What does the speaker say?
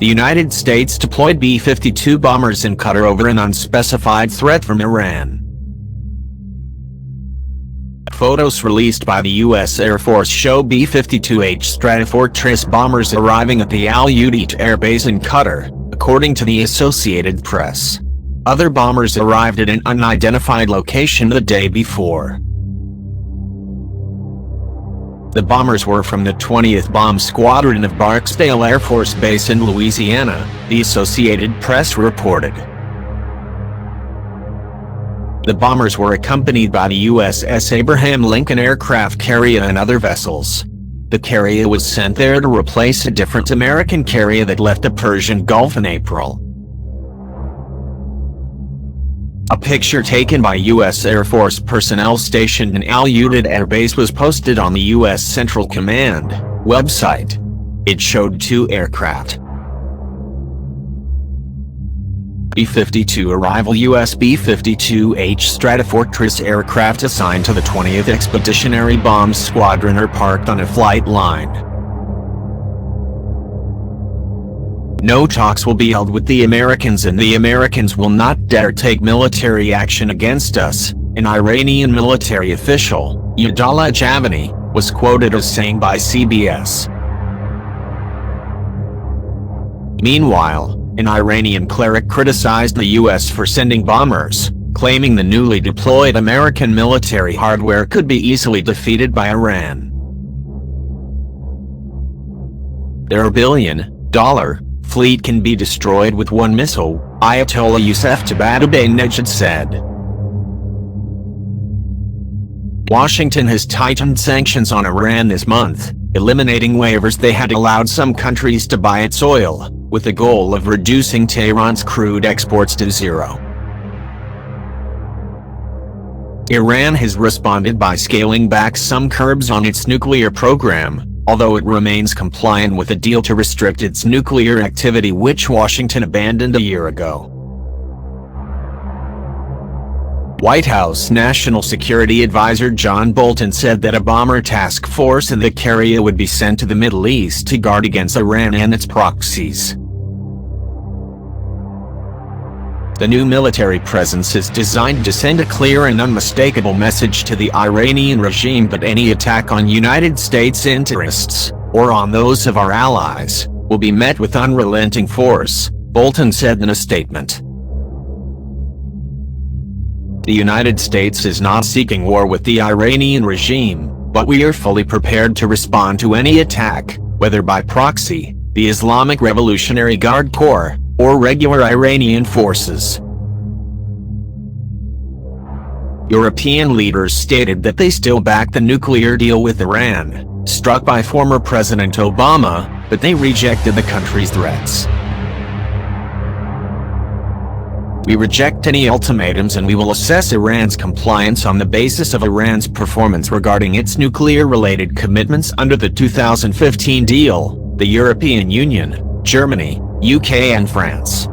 The United States deployed B-52 bombers in Qatar over an unspecified threat from Iran. Photos released by the U.S. Air Force show B-52H Stratofortress bombers arriving at the Udeid Air Base in Qatar, according to the Associated Press. Other bombers arrived at an unidentified location the day before. The bombers were from the 20th Bomb Squadron of Barksdale Air Force Base in Louisiana, the Associated Press reported. The bombers were accompanied by the USS Abraham Lincoln aircraft carrier and other vessels. The carrier was sent there to replace a different American carrier that left the Persian Gulf in April. A picture taken by U.S. Air Force personnel stationed in Udeid Air Base was posted on the U.S. Central Command website. It showed two aircraft. B-52 arrival. U.S. B-52H Stratofortress aircraft assigned to the 20th Expeditionary Bomb Squadron are parked on a flight line. No talks will be held with the Americans, and the Americans will not dare take military action against us, an Iranian military official, Udeid Air, was quoted as saying by CBS. Meanwhile, an Iranian cleric criticized the U.S. for sending bombers, claiming the newly deployed American military hardware could be easily defeated by Iran. Their billion-dollar fleet can be destroyed with one missile, Ayatollah Youssef Tabatabai-Nejad said. Washington has tightened sanctions on Iran this month, eliminating waivers they had allowed some countries to buy its oil, with the goal of reducing Tehran's crude exports to zero. Iran has responded by scaling back some curbs on its nuclear program, although it remains compliant with a deal to restrict its nuclear activity which Washington abandoned a year ago. White House National Security Advisor John Bolton said that a bomber task force and the carrier would be sent to the Middle East to guard against Iran and its proxies. The new military presence is designed to send a clear and unmistakable message to the Iranian regime that any attack on United States interests, or on those of our allies, will be met with unrelenting force, Bolton said in a statement. The United States is not seeking war with the Iranian regime, but we are fully prepared to respond to any attack, whether by proxy, the Islamic Revolutionary Guard Corps, or regular Iranian forces. European leaders stated that they still back the nuclear deal with Iran, struck by former President Obama, but they rejected the country's threats. We reject any ultimatums and we will assess Iran's compliance on the basis of Iran's performance regarding its nuclear-related commitments under the 2015 deal, the European Union, Germany, UK and France.